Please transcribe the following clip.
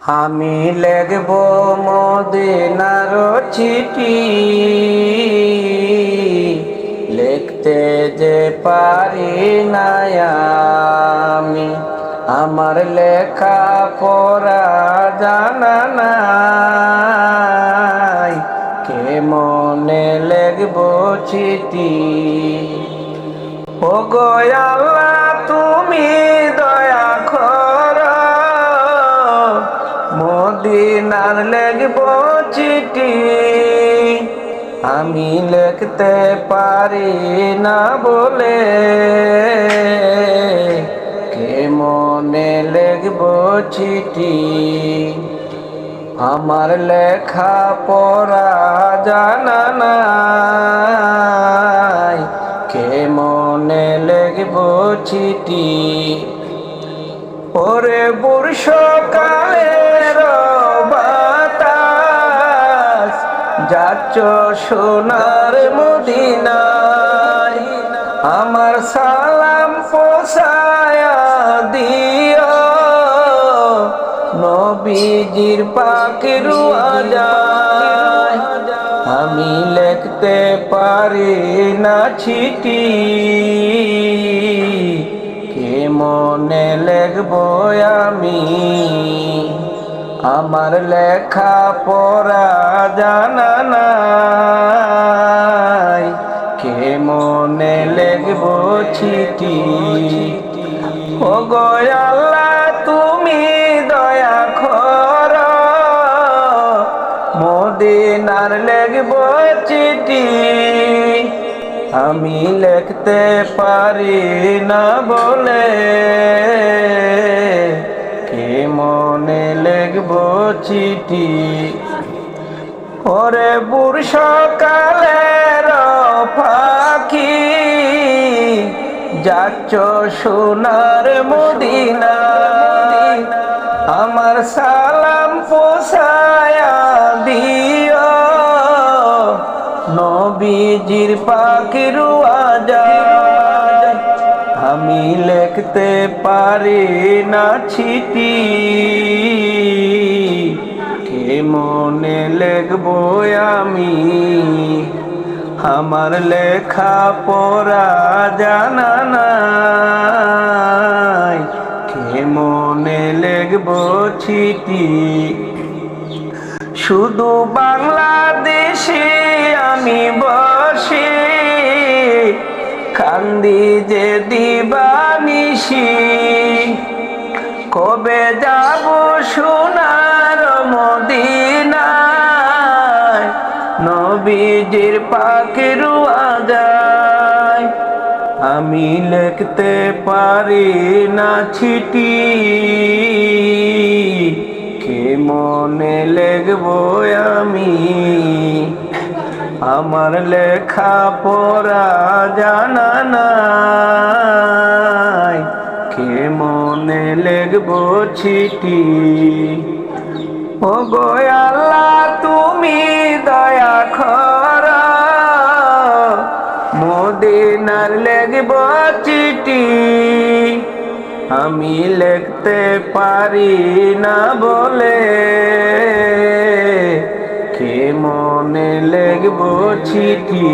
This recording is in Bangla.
আমি লিখব মদিনার চিঠি, লিখতে যে পারি না আমি। আমার লেখা পড়া জানা নাই, কেমনে লিখব চিঠি। ও গো আল্লাহ তুমি দয়া করো, মদিনার লিখব চিঠি। আমি লিখতে পারি না বলে, কেমনে লিখব চিঠি। আমার লেখা পড়া জানা নাই, কেমনে লিখব চিঠি। ওরে বর্ষাকালের বাতাস যাচ্ছ সোনার মদিনায়, আমার সালাম পৌঁছায়া দিও নবীজির পাকের আজায়। আমি লিখতে পারি না চিঠি, কেমনে লিখব আমি। আমার লেখা পড়া জানা নাই, কেমনে লিখব চিঠি। ও গো আল্লাহ তুমি দয়া করো, মদিনার লিখব চিঠি। আমি লিখতে পারি না বলে, কেমনে লিখব চিঠি। ওরে বর্ষাকালের পাখি যাচ্ছ সোনার মদিনায়, আমার সালাম পৌঁছায়া দিও নবীজির পাকের আজায়। আমি লিখতে পারি না চিঠি, কেমনে লিখব আমি। আমার লেখা পড়া জানা নাই, কেমনে লিখব চিঠি। শুধু বাংলাদেশে আমি বসে কান্দি যে দিবানিশি, কবে যাব সোনার মদিনায়, নবীজির পাকের আজায়। আমি লিখতে পারি না চিঠি, কেমনে লিখব আমি। আমার লেখা পড়া জানা নাই, কেমনে লিখব চিঠি। ও গো আল্লাহ তুমি দয়া করো, মদিনার লিখব চিঠি। আমি লিখতে পারি না বলে, কেমনে লিখব চিঠি।